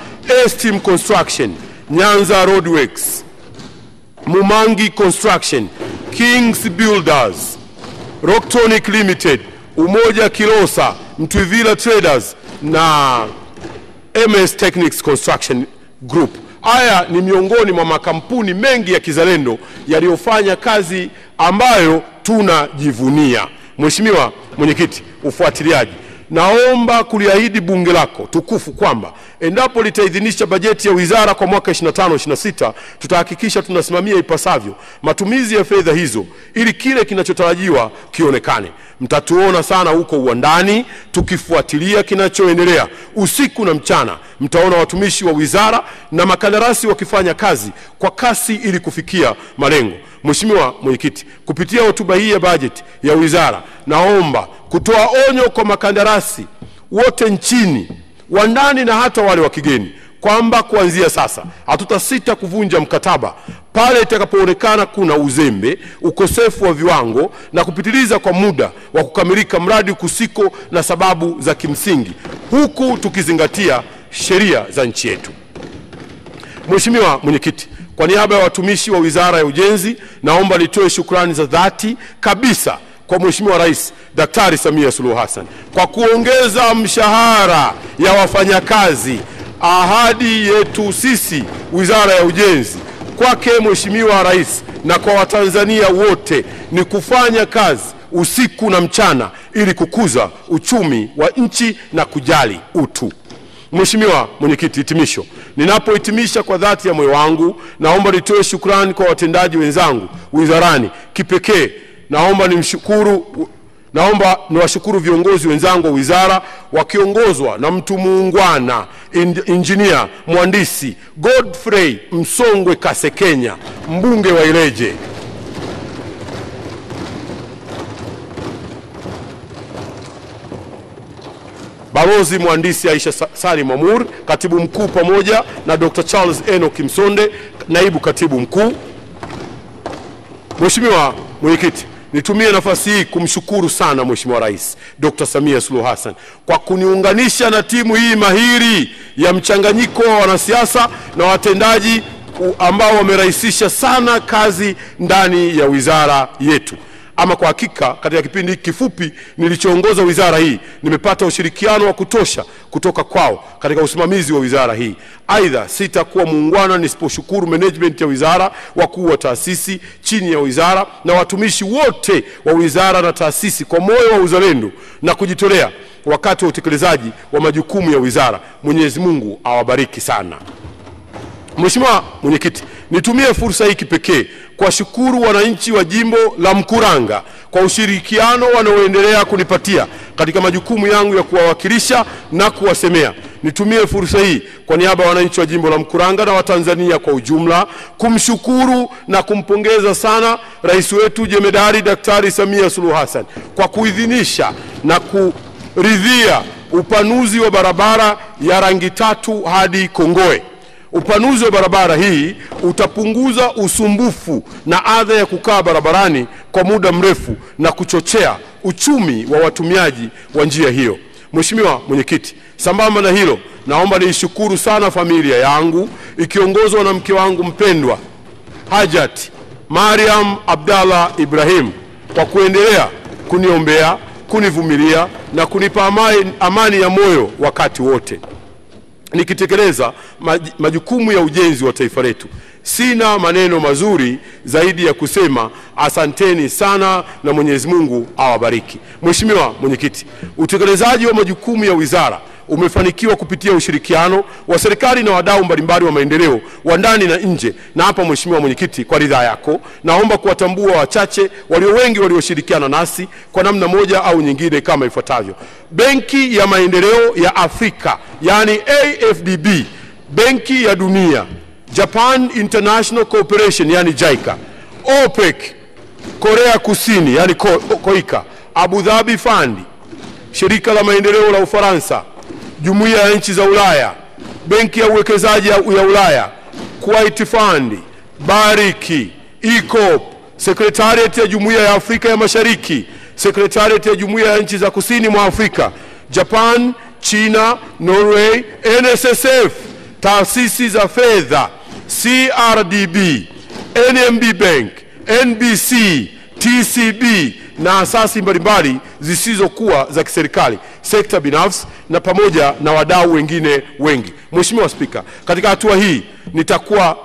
Esteem Construction, Nyanza Roadworks, Mumangi Construction, Kings Builders, Rocktonic Limited, Umoja Kilosa, Mtwivila Traders na MS Technics Construction Group. Haya ni miongoni mwa makampuni mengi ya kizalendo yaliyofanya kazi ambayo tunajivunia. Mheshimiwa Mwenyekiti, ufuatiliaji, naomba kuliahidi bunge lako tukufu kwamba endapo litaidhinisha bajeti ya wizara kwa mwaka 25-26, tutahakikisha tunasimamia ipasavyo matumizi ya fedha hizo ili kile kinachotarajiwa kionekane. Mtatuona sana huko uwandani tukifuatilia kinachoendelea usiku na mchana. Mtaona watumishi wa wizara na makandarasi wakifanya kazi kwa kasi ili kufikia malengo. Mheshimiwa Mwenyekiti, kupitia hotuba hii ya bajeti ya wizara, naomba kutoa onyo kwa makandarasi wote nchini, wa ndani na hata wale wa kigeni, kwamba kuanzia sasa hatutasita kuvunja mkataba pale itakapoonekana kuna uzembe, ukosefu wa viwango na kupitiliza kwa muda wa kukamilika mradi kusiko na sababu za kimsingi, huku tukizingatia sheria za nchi yetu. Mheshimiwa Mwenyekiti, kwa niaba ya watumishi wa Wizara ya Ujenzi, naomba nitoe shukrani za dhati kabisa kwa Mheshimiwa Rais Daktari Samia Suluhu Hassan kwa kuongeza mshahara ya wafanyakazi. Ahadi yetu sisi Wizara ya Ujenzi kwake Mheshimiwa Rais na kwa Watanzania wote ni kufanya kazi usiku na mchana ili kukuza uchumi wa nchi na kujali utu. Mheshimiwa Mwenyekiti, hitimisho. Ninapohitimisha kwa dhati ya moyo wangu, naomba nitoe shukrani kwa watendaji wenzangu wizarani. Kipekee naomba niwashukuru viongozi wenzangu wa wizara wakiongozwa na mtu muungwana, Engineer Mhandisi Godfrey Msongwe Kasekenya, mbunge wa Ileje. Balozi Mhandisi Aisha Salim Amur, katibu mkuu, pamoja na Dr. Charles Enoch Msonde, naibu katibu mkuu. Mheshimiwa Mwenyekiti, nitumie nafasi hii kumshukuru sana Mheshimiwa Rais Dr. Samia Suluhu Hassan kwa kuniunganisha na timu hii mahiri ya mchanganyiko wa wanasiasa na watendaji ambao wamerahisisha sana kazi ndani ya wizara yetu. Ama kwa hakika katika kipindi kifupi nilichoongoza wizara hii nimepata ushirikiano wa kutosha kutoka kwao katika usimamizi wa wizara hii. Aidha, sitakuwa muungwana nisiposhukuru management ya wizara, wakuu wa taasisi chini ya wizara na watumishi wote wa wizara na taasisi kwa moyo wa uzalendo na kujitolea wakati wa utekelezaji wa majukumu ya wizara. Mwenyezi Mungu awabariki sana. Mheshimiwa Mwenyekiti, nitumie fursa hii kipekee kuwashukuru wananchi wa jimbo la Mkuranga kwa ushirikiano wanaoendelea kunipatia katika majukumu yangu ya kuwawakilisha na kuwasemea. Nitumie fursa hii kwa niaba ya wananchi wa jimbo la Mkuranga na Watanzania kwa ujumla kumshukuru na kumpongeza sana rais wetu Jemedari Daktari Samia Suluhu Hassan kwa kuidhinisha na kuridhia upanuzi wa barabara ya Rangi Tatu hadi Kongoe. Upanuzi wa barabara hii utapunguza usumbufu na adha ya kukaa barabarani kwa muda mrefu na kuchochea uchumi wa watumiaji wa njia hiyo. Mheshimiwa Mwenyekiti, sambamba na hilo, naomba niishukuru sana familia yangu ikiongozwa na mke wangu mpendwa Hajat Mariam Abdallah Ibrahim kwa kuendelea kuniombea, kunivumilia na kunipa amani ya moyo wakati wote nikitekeleza majukumu ya ujenzi wa taifa letu. Sina maneno mazuri zaidi ya kusema asanteni sana na Mwenyezi Mungu awabariki. Mheshimiwa Mwenyekiti, utekelezaji wa majukumu ya wizara umefanikiwa kupitia ushirikiano wa serikali na wadau mbalimbali wa maendeleo wa ndani na nje. Na hapa Mheshimiwa Mwenyekiti, kwa ridhaa yako naomba kuwatambua wachache walio wengi walioshirikiana nasi kwa namna moja au nyingine kama ifuatavyo: Benki ya Maendeleo ya Afrika yani AFDB, Benki ya Dunia, Japan International Cooperation yani JICA, OPEC, Korea Kusini yani KOICA, Abu Dhabi Fund, Shirika la Maendeleo la Ufaransa, Jumuiya ya Nchi za Ulaya, Benki ya Uwekezaji ya Ulaya, Kuwait Fund, Bariki, ECOP, Secretariat ya Jumuiya ya Afrika ya Mashariki, Secretariat ya Jumuiya ya Nchi za Kusini mwa Afrika, Japan, China, Norway, NSSF, taasisi za fedha, CRDB, NMB Bank, NBC, TCB na asasi mbalimbali zisizokuwa za kiserikali, sekta binafsi na pamoja na wadau wengine wengi. Mheshimiwa Spika, katika hatua hii nitakuwa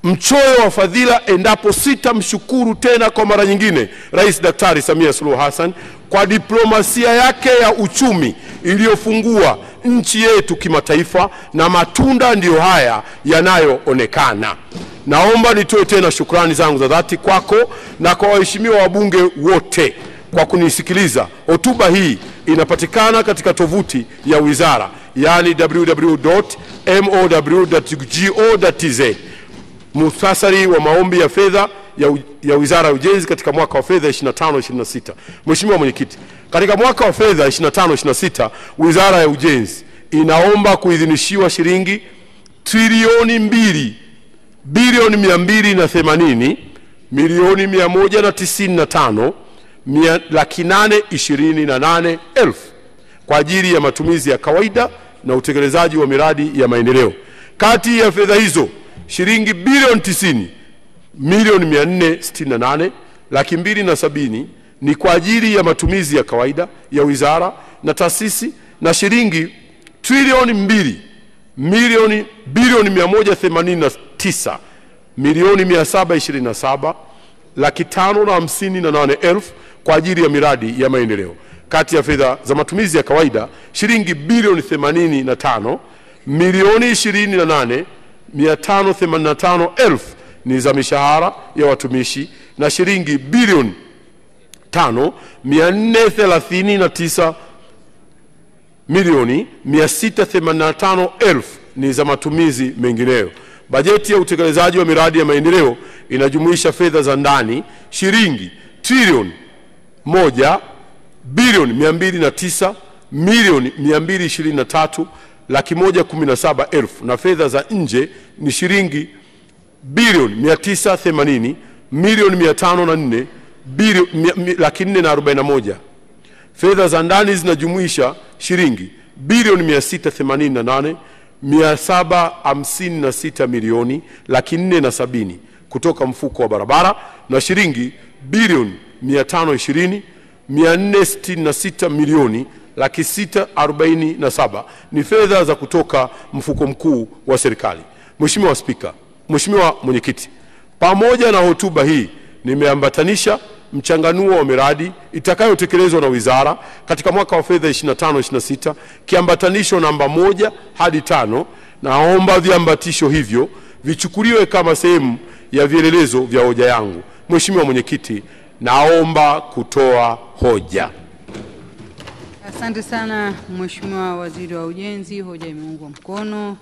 mchoyo wa fadhila endapo sitamshukuru tena kwa mara nyingine Rais Daktari Samia Suluhu Hassan kwa diplomasia yake ya uchumi iliyofungua nchi yetu kimataifa, na matunda ndiyo haya yanayoonekana. Naomba nitoe tena shukrani zangu za dhati kwako na kwa waheshimiwa wabunge wote kwa kunisikiliza. Hotuba hii inapatikana katika tovuti ya wizara yani www.mow.go.tz. Muhtasari wa maombi ya fedha ya Wizara ya Ujenzi katika mwaka wa fedha 25-26. Mheshimiwa Mwenyekiti, katika mwaka wa fedha 25-26 Wizara ya Ujenzi inaomba kuidhinishiwa shilingi trilioni 2 bilioni 280 milioni 195 828,000 kwa ajili ya matumizi ya kawaida na utekelezaji wa miradi ya maendeleo. Kati ya fedha hizo shilingi bilioni 90 milioni 468,270,000 ni kwa ajili ya matumizi ya kawaida ya wizara na taasisi, na shilingi trilioni 2 bilioni 189 milioni 727,558,000 kwa ajili ya miradi ya maendeleo. Kati ya fedha za matumizi ya kawaida shilingi bilioni 85 milioni 28,585,000 ni za mishahara ya watumishi, na shilingi bilioni 5,439 milioni 685,000 ni za matumizi mengineyo. Bajeti ya utekelezaji wa miradi ya maendeleo inajumuisha fedha za ndani shilingi trilioni 1 bilioni 209 milioni 223,117,000 na fedha za nje ni shilingi bilioni 980 milioni 504 441. Fedha za ndani zinajumuisha shilingi bilioni 688 756 milioni 470 kutoka mfuko wa barabara, na shilingi bilioni 520 466 milioni 647 ni fedha za kutoka mfuko mkuu wa serikali. Mheshimiwa Spika, Mheshimiwa Mwenyekiti, pamoja na hotuba hii nimeambatanisha mchanganuo wa miradi itakayotekelezwa na wizara katika mwaka wa fedha 25-26, kiambatanisho namba 1 hadi 5. Naomba viambatisho hivyo vichukuliwe kama sehemu ya vielelezo vya hoja yangu. Mheshimiwa Mwenyekiti, naomba kutoa hoja. Asante sana Mheshimiwa Waziri wa Ujenzi, hoja imeungwa mkono.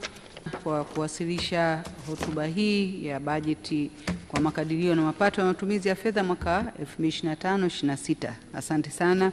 Kwa kuwasilisha hotuba hii ya bajeti kwa makadirio na mapato ya matumizi ya fedha mwaka 2025-26. Asante sana.